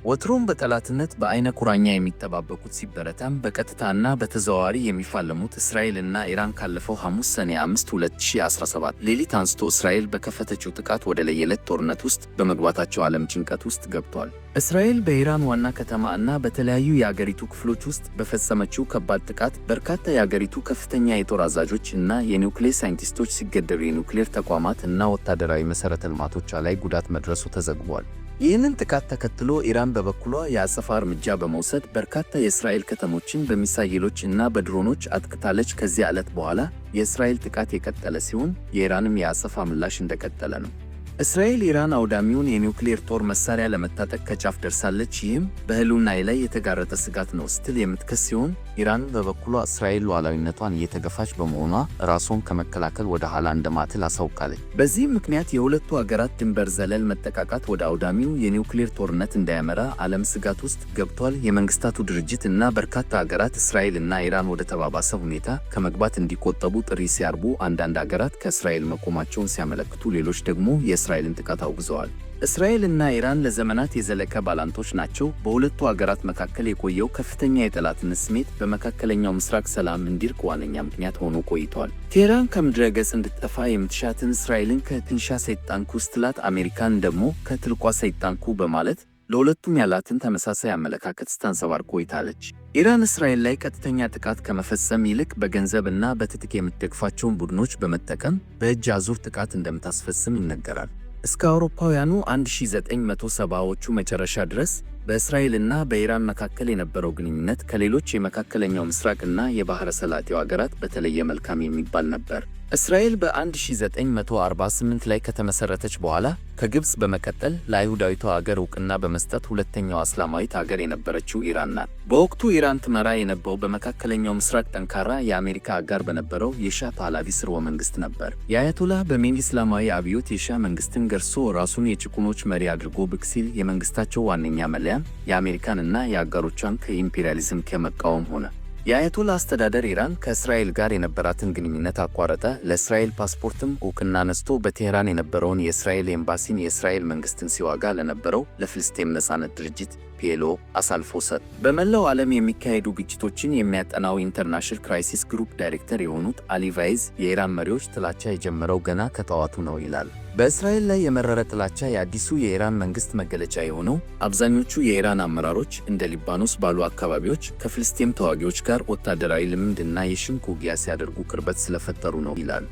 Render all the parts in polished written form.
ወትሮም በጠላትነት በአይነ ቁራኛ የሚጠባበቁት ሲበረታም በቀጥታና በተዘዋዋሪ የሚፋለሙት እስራኤልና ኢራን ካለፈው ሐሙስ ሰኔ 5 2017 ሌሊት አንስቶ እስራኤል በከፈተችው ጥቃት ወደ ለየለት ጦርነት ውስጥ በመግባታቸው ዓለም ጭንቀት ውስጥ ገብቷል። እስራኤል በኢራን ዋና ከተማ እና በተለያዩ የአገሪቱ ክፍሎች ውስጥ በፈጸመችው ከባድ ጥቃት በርካታ የአገሪቱ ከፍተኛ የጦር አዛዦች እና የኒውክሌር ሳይንቲስቶች ሲገደሉ የኒውክሌር ተቋማት እና ወታደራዊ መሠረተ ልማቶች ላይ ጉዳት መድረሱ ተዘግቧል። ይህንን ጥቃት ተከትሎ ኢራን በበኩሏ የአጸፋ እርምጃ በመውሰድ በርካታ የእስራኤል ከተሞችን በሚሳይሎች እና በድሮኖች አጥቅታለች። ከዚያ ዕለት በኋላ የእስራኤል ጥቃት የቀጠለ ሲሆን የኢራንም የአጸፋ ምላሽ እንደቀጠለ ነው። እስራኤል ኢራን አውዳሚውን የኒውክሌር ጦር መሳሪያ ለመታጠቅ ከጫፍ ደርሳለች፣ ይህም በሕልውናዬ ላይ የተጋረጠ ስጋት ነው ስትል የምትከስ ሲሆን ኢራን በበኩሏ እስራኤል ሉዓላዊነቷን እየተገፋች በመሆኗ ራሷን ከመከላከል ወደ ኋላ እንደማትል አሳውቃለች። በዚህም ምክንያት የሁለቱ አገራት ድንበር ዘለል መጠቃቃት ወደ አውዳሚው የኒውክሌር ጦርነት እንዳያመራ ዓለም ስጋት ውስጥ ገብቷል። የመንግስታቱ ድርጅት እና በርካታ አገራት እስራኤል እና ኢራን ወደ ተባባሰ ሁኔታ ከመግባት እንዲቆጠቡ ጥሪ ሲያርቡ፣ አንዳንድ አገራት ከእስራኤል መቆማቸውን ሲያመለክቱ፣ ሌሎች ደግሞ የእስራኤልን ጥቃት አውግዘዋል። እስራኤል እና ኢራን ለዘመናት የዘለቀ ባላንጦች ናቸው። በሁለቱ አገራት መካከል የቆየው ከፍተኛ የጠላትነት ስሜት በመካከለኛው ምስራቅ ሰላም እንዲርቅ ዋነኛ ምክንያት ሆኖ ቆይቷል። ቴህራን ከምድረ ገጽ እንድትጠፋ የምትሻትን እስራኤልን ከትንሿ ሰይጣንኩ ስትላት፣ አሜሪካን ደግሞ ከትልቋ ሰይጣንኩ በማለት ለሁለቱም ያላትን ተመሳሳይ አመለካከት ስታንጸባርቅ ቆይታለች። ኢራን እስራኤል ላይ ቀጥተኛ ጥቃት ከመፈጸም ይልቅ በገንዘብ እና በትጥቅ የምትደግፋቸውን ቡድኖች በመጠቀም በእጅ አዙር ጥቃት እንደምታስፈጽም ይነገራል። እስከ አውሮፓውያኑ 1970ዎቹ መጨረሻ ድረስ በእስራኤልና በኢራን መካከል የነበረው ግንኙነት ከሌሎች የመካከለኛው ምስራቅ እና የባሕረ ሰላጤው አገራት በተለየ መልካም የሚባል ነበር። እስራኤል በ1948 ላይ ከተመሠረተች በኋላ ከግብፅ በመቀጠል ለአይሁዳዊቷ አገር ዕውቅና በመስጠት ሁለተኛዋ እስላማዊት አገር የነበረችው ኢራን ናት። በወቅቱ ኢራን ትመራ የነበረው በመካከለኛው ምስራቅ ጠንካራ የአሜሪካ አጋር በነበረው የሻህ ፓህላቪ ሥርወ መንግሥት ነበር። የአያቶላህ በሜኒ እስላማዊ አብዮት የሻህ መንግሥትን ገርሶ ራሱን የጭቁኖች መሪ አድርጎ ብቅ ሲል የመንግሥታቸው ዋነኛ መለያም የአሜሪካን እና የአጋሮቿን ከኢምፔሪያሊዝም ከመቃወም ሆነ። የአያቶላ አስተዳደር ኢራን ከእስራኤል ጋር የነበራትን ግንኙነት አቋረጠ። ለእስራኤል ፓስፖርትም ዕውቅና ነስቶ በቴህራን የነበረውን የእስራኤል ኤምባሲን የእስራኤል መንግሥትን ሲዋጋ ለነበረው ለፍልስጤም ነጻነት ድርጅት ፒኤልኦ አሳልፎ ሰጠ። በመላው ዓለም የሚካሄዱ ግጭቶችን የሚያጠናው ኢንተርናሽናል ክራይሲስ ግሩፕ ዳይሬክተር የሆኑት አሊ ቫይዝ የኢራን መሪዎች ጥላቻ የጀመረው ገና ከጠዋቱ ነው ይላል። በእስራኤል ላይ የመረረ ጥላቻ የአዲሱ የኢራን መንግሥት መገለጫ የሆነው አብዛኞቹ የኢራን አመራሮች እንደ ሊባኖስ ባሉ አካባቢዎች ከፍልስጤም ተዋጊዎች ጋር ወታደራዊ ልምምድ እና የሽምቅ ውጊያ ሲያደርጉ ቅርበት ስለፈጠሩ ነው ይላል።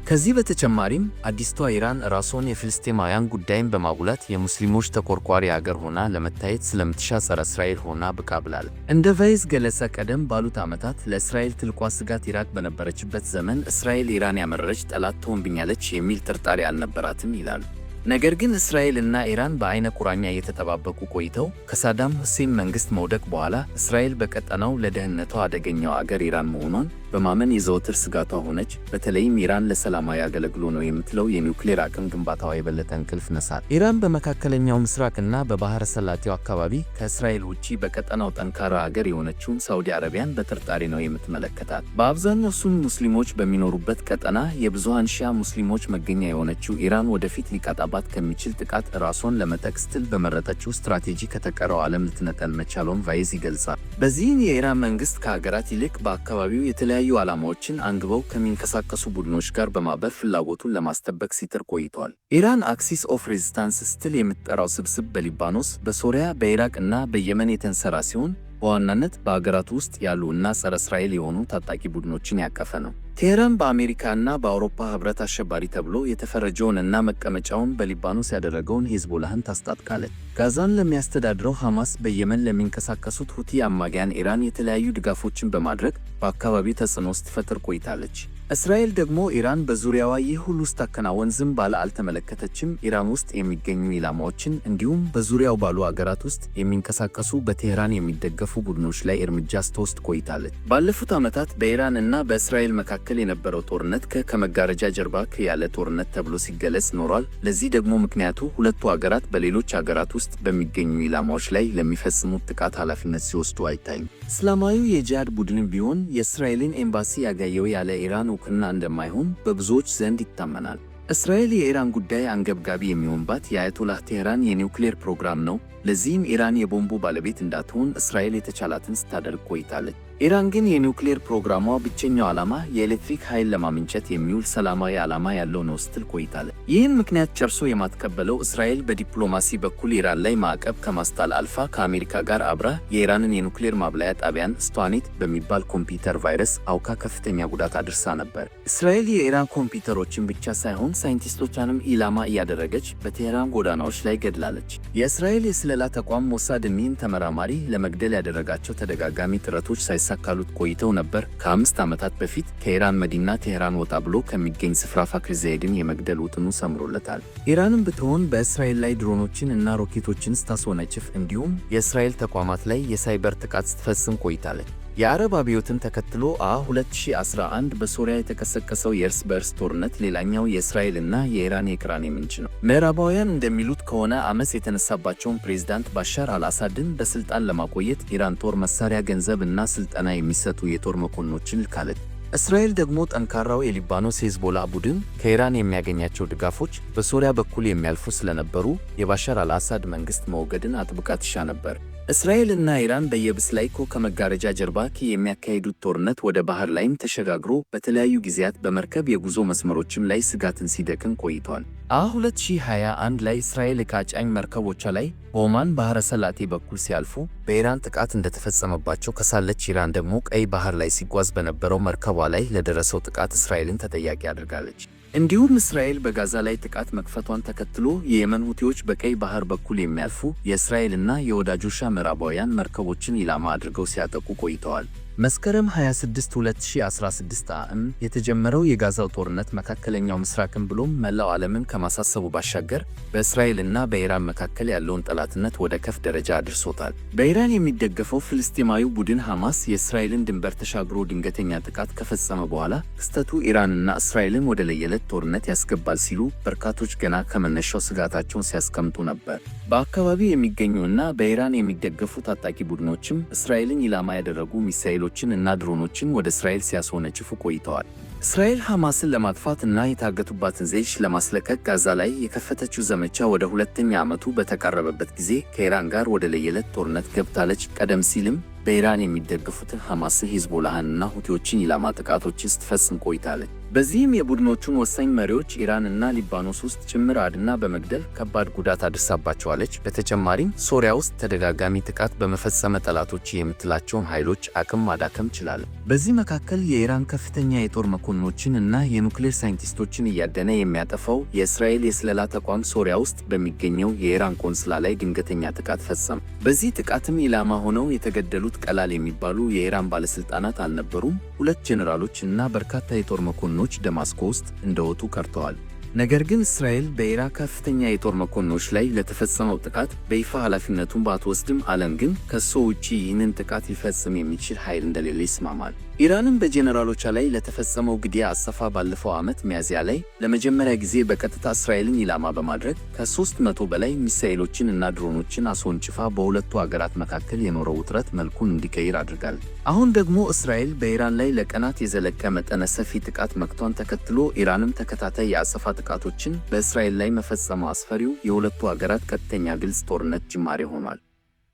ከዚህ በተጨማሪም አዲስቷ ኢራን ራሷን የፍልስጤማውያን ጉዳይን በማጉላት የሙስሊሞች ተቆርቋሪ አገር ሆና ለመታየት ስለምትሻ ጸረ እስራኤል ሆና ብቅ ብላለች። እንደ ቫይዝ ገለጻ ቀደም ባሉት ዓመታት ለእስራኤል ትልቋ ስጋት ኢራቅ በነበረችበት ዘመን እስራኤል ኢራን ያመረረች ጠላት ትሆንብኛለች የሚል ጥርጣሬ አልነበራትም ይላሉ። ነገር ግን እስራኤል እና ኢራን በአይነ ቁራኛ እየተጠባበቁ ቆይተው ከሳዳም ሁሴን መንግሥት መውደቅ በኋላ እስራኤል በቀጠናው ለደህንነቷ አደገኛው አገር ኢራን መሆኗን በማመን የዘወትር ስጋቷ ሆነች። በተለይም ኢራን ለሰላማዊ አገለግሎ ነው የምትለው የኒውክሌር አቅም ግንባታዋ የበለጠ እንቅልፍ ነሳት። ኢራን በመካከለኛው ምስራቅ እና በባሕረ ሰላጤው አካባቢ ከእስራኤል ውጪ በቀጠናው ጠንካራ አገር የሆነችውን ሳዑዲ አረቢያን በጥርጣሬ ነው የምትመለከታት። በአብዛኛው ሱኒ ሙስሊሞች በሚኖሩበት ቀጠና የብዙሃን ሺዓ ሙስሊሞች መገኛ የሆነችው ኢራን ወደፊት ሊቃጣባት ከሚችል ጥቃት ራሷን ለመጠበቅ ስትል በመረጠችው ስትራቴጂ ከተቀረው ዓለም ልትነጠል መቻሏን ቫይዝ ይገልጻል። በዚህም የኢራን መንግሥት ከሀገራት ይልቅ በአካባቢው የተለያዩ ዓላማዎችን አንግበው ከሚንቀሳቀሱ ቡድኖች ጋር በማበር ፍላጎቱን ለማስጠበቅ ሲጥር ቆይቷል። ኢራን አክሲስ ኦፍ ሬዚስታንስ ስትል የምትጠራው ስብስብ በሊባኖስ፣ በሶሪያ፣ በኢራቅ እና በየመን የተንሰራ ሲሆን በዋናነት በአገራቱ ውስጥ ያሉ እና ጸረ እስራኤል የሆኑ ታጣቂ ቡድኖችን ያቀፈ ነው። ቴህራን በአሜሪካ እና በአውሮፓ ህብረት አሸባሪ ተብሎ የተፈረጀውን እና መቀመጫውን በሊባኖስ ያደረገውን ሂዝቦላህን ታስታጥቃለች። ጋዛን ለሚያስተዳድረው ሐማስ፣ በየመን ለሚንቀሳቀሱት ሁቲ አማጽያን ኢራን የተለያዩ ድጋፎችን በማድረግ በአካባቢው ተጽዕኖ ስትፈጥር ቆይታለች። እስራኤል ደግሞ ኢራን በዙሪያዋ ይህ ሁሉ ስታከናወን ዝም ባለ አልተመለከተችም። ኢራን ውስጥ የሚገኙ ኢላማዎችን እንዲሁም በዙሪያው ባሉ አገራት ውስጥ የሚንቀሳቀሱ በቴህራን የሚደገፉ ቡድኖች ላይ እርምጃ ስትወስድ ቆይታለች። ባለፉት ዓመታት በኢራን እና በእስራኤል መካከል የነበረው ጦርነት ከመጋረጃ ጀርባ ያለ ጦርነት ተብሎ ሲገለጽ ኖሯል። ለዚህ ደግሞ ምክንያቱ ሁለቱ አገራት በሌሎች አገራት ውስጥ በሚገኙ ኢላማዎች ላይ ለሚፈጽሙት ጥቃት ኃላፊነት ሲወስዱ አይታይም። እስላማዊው የጂሃድ ቡድንም ቢሆን የእስራኤልን ኤምባሲ ያጋየው ያለ ኢራን ዕውቅና እንደማይሆን በብዙዎች ዘንድ ይታመናል። እስራኤል የኢራን ጉዳይ አንገብጋቢ የሚሆንባት የአያቶላህ ቴህራን የኒውክሌር ፕሮግራም ነው። ለዚህም ኢራን የቦምቡ ባለቤት እንዳትሆን እስራኤል የተቻላትን ስታደርግ ቆይታለች። ኢራን ግን የኒውክሌር ፕሮግራሟ ብቸኛው ዓላማ የኤሌክትሪክ ኃይል ለማመንጨት የሚውል ሰላማዊ ዓላማ ያለው ነው ስትል ቆይታለች። ይህን ምክንያት ጨርሶ የማትቀበለው እስራኤል በዲፕሎማሲ በኩል ኢራን ላይ ማዕቀብ ከማስጣል አልፋ ከአሜሪካ ጋር አብራ የኢራንን የኒውክሌር ማብላያ ጣቢያን ስቷኔት በሚባል ኮምፒውተር ቫይረስ አውካ ከፍተኛ ጉዳት አድርሳ ነበር። እስራኤል የኢራን ኮምፒውተሮችን ብቻ ሳይሆን ሳይንቲስቶቿንም ኢላማ እያደረገች በቴህራን ጎዳናዎች ላይ ገድላለች። የእስራኤል የስለላ ተቋም ሞሳድ እኒህን ተመራማሪ ለመግደል ያደረጋቸው ተደጋጋሚ ጥረቶች ሳይሳካሉት ቆይተው ነበር። ከ5 ዓመታት በፊት ከኢራን መዲና ቴህራን ወጣ ብሎ ከሚገኝ ስፍራ ፋክር ዘይድን የመግደል ውጥኑ ሰምሮለታል። ኢራንም ብትሆን በእስራኤል ላይ ድሮኖችን እና ሮኬቶችን ስታስወነጭፍ እንዲሁም የእስራኤል ተቋማት ላይ የሳይበር ጥቃት ስትፈጽም ቆይታለች። የአረብ አብዮትን ተከትሎ 2011 በሶሪያ የተቀሰቀሰው የእርስ በርስ ጦርነት ሌላኛው የእስራኤልና የኢራን የቅራኔ ምንጭ ነው። ምዕራባውያን እንደሚሉት ከሆነ አመፅ የተነሳባቸውን ፕሬዝዳንት ባሻር አልአሳድን በስልጣን ለማቆየት ኢራን ጦር መሳሪያ፣ ገንዘብ እና ስልጠና የሚሰጡ የጦር መኮንኖችን ልካለች። እስራኤል ደግሞ ጠንካራው የሊባኖስ ሄዝቦላ ቡድን ከኢራን የሚያገኛቸው ድጋፎች በሶሪያ በኩል የሚያልፉ ስለነበሩ የባሻር አልአሳድ መንግስት መወገድን አጥብቃ ትሻ ነበር። እስራኤል እና ኢራን በየብስ ላይ ከመጋረጃ ጀርባ የሚያካሂዱት ጦርነት ወደ ባህር ላይም ተሸጋግሮ በተለያዩ ጊዜያት በመርከብ የጉዞ መስመሮችም ላይ ስጋትን ሲደቅን ቆይቷል። 2021 ላይ እስራኤል ከጫኝ መርከቦቿ ላይ በኦማን ባህረ ሰላጤ በኩል ሲያልፉ በኢራን ጥቃት እንደተፈጸመባቸው ከሳለች። ኢራን ደግሞ ቀይ ባህር ላይ ሲጓዝ በነበረው መርከቧ ላይ ለደረሰው ጥቃት እስራኤልን ተጠያቂ አድርጋለች። እንዲሁም እስራኤል በጋዛ ላይ ጥቃት መክፈቷን ተከትሎ የየመን ሁቲዎች በቀይ ባህር በኩል የሚያልፉ የእስራኤልና የወዳጆቿ ምዕራባውያን መርከቦችን ኢላማ አድርገው ሲያጠቁ ቆይተዋል። መስከረም 26 2016 ዓ.ም የተጀመረው የጋዛው ጦርነት መካከለኛው ምስራቅን ብሎም መላው ዓለምን ከማሳሰቡ ባሻገር በእስራኤልና በኢራን መካከል ያለውን ጠላትነት ወደ ከፍ ደረጃ አድርሶታል። በኢራን የሚደገፈው ፍልስጤማዊው ቡድን ሐማስ የእስራኤልን ድንበር ተሻግሮ ድንገተኛ ጥቃት ከፈጸመ በኋላ ክስተቱ ኢራንና እስራኤልን ወደ ለየለት ጦርነት ያስገባል ሲሉ በርካቶች ገና ከመነሻው ስጋታቸውን ሲያስቀምጡ ነበር። በአካባቢው የሚገኙና በኢራን የሚደገፉ ታጣቂ ቡድኖችም እስራኤልን ኢላማ ያደረጉ ሚሳኤሎችን እና ድሮኖችን ወደ እስራኤል ሲያስወነጭፉ ቆይተዋል። እስራኤል ሐማስን ለማጥፋት እና የታገቱባትን ዜጎች ለማስለቀቅ ጋዛ ላይ የከፈተችው ዘመቻ ወደ ሁለተኛ ዓመቱ በተቃረበበት ጊዜ ከኢራን ጋር ወደ ለየለት ጦርነት ገብታለች። ቀደም ሲልም በኢራን የሚደገፉትን ሐማስን፣ ሂዝቦላህንና ሁቲዎችን ኢላማ ጥቃቶችን ስትፈጽም ቆይታለች። በዚህም የቡድኖቹን ወሳኝ መሪዎች ኢራን እና ሊባኖስ ውስጥ ጭምር አድና በመግደል ከባድ ጉዳት አድርሳባቸዋለች። በተጨማሪም ሶሪያ ውስጥ ተደጋጋሚ ጥቃት በመፈጸም ጠላቶች የምትላቸውን ኃይሎች አቅም ማዳከም ችላለች። በዚህ መካከል የኢራን ከፍተኛ የጦር መኮንኖችን እና የኒውክሌር ሳይንቲስቶችን እያደነ የሚያጠፋው የእስራኤል የስለላ ተቋም ሶሪያ ውስጥ በሚገኘው የኢራን ቆንስላ ላይ ድንገተኛ ጥቃት ፈጸመ። በዚህ ጥቃትም ኢላማ ሆነው የተገደሉት ቀላል የሚባሉ የኢራን ባለስልጣናት አልነበሩም። 2 ጄኔራሎች እና በርካታ የጦር መኮንኖች ደማስቆ ውስጥ እንደወጡ ቀርተዋል። ነገር ግን እስራኤል በኢራን ከፍተኛ የጦር መኮንኖች ላይ ለተፈጸመው ጥቃት በይፋ ኃላፊነቱን ባትወስድም ዓለም ግን ከሷ ውጪ ይህንን ጥቃት ሊፈጽም የሚችል ኃይል እንደሌለ ይስማማል። ኢራንም በጄኔራሎቿ ላይ ለተፈጸመው ግድያ አጸፋ ባለፈው ዓመት ሚያዝያ ላይ ለመጀመሪያ ጊዜ በቀጥታ እስራኤልን ኢላማ በማድረግ ከ300 በላይ ሚሳኤሎችን እና ድሮኖችን አስወንጭፋ በሁለቱ አገራት መካከል የኖረው ውጥረት መልኩን እንዲቀይር አድርጋለች። አሁን ደግሞ እስራኤል በኢራን ላይ ለቀናት የዘለቀ መጠነ ሰፊ ጥቃት መክቷን ተከትሎ ኢራንም ተከታታይ የአጸፋ ጥቃቶችን በእስራኤል ላይ መፈጸሙ አስፈሪው የሁለቱ አገራት ቀጥተኛ ግልጽ ጦርነት ጅማሬ ሆኗል።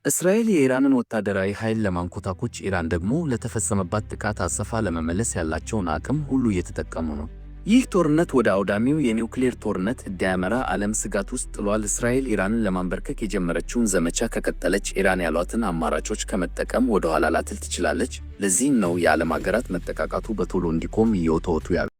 እስራኤል የኢራንን ወታደራዊ ኃይል ለማንኮታኮች፣ ኢራን ደግሞ ለተፈጸመባት ጥቃት አጸፋ ለመመለስ ያላቸውን አቅም ሁሉ እየተጠቀሙ ነው። ይህ ጦርነት ወደ አውዳሚው የኒውክሌር ጦርነት እንዳያመራ ዓለም ስጋት ውስጥ ጥሏል። እስራኤል ኢራንን ለማንበርከክ የጀመረችውን ዘመቻ ከቀጠለች ኢራን ያሏትን አማራጮች ከመጠቀም ወደ ኋላ ላትል ትችላለች። ለዚህም ነው የዓለም ሀገራት መጠቃቃቱ በቶሎ እንዲቆም እየወተወቱ ያሉ።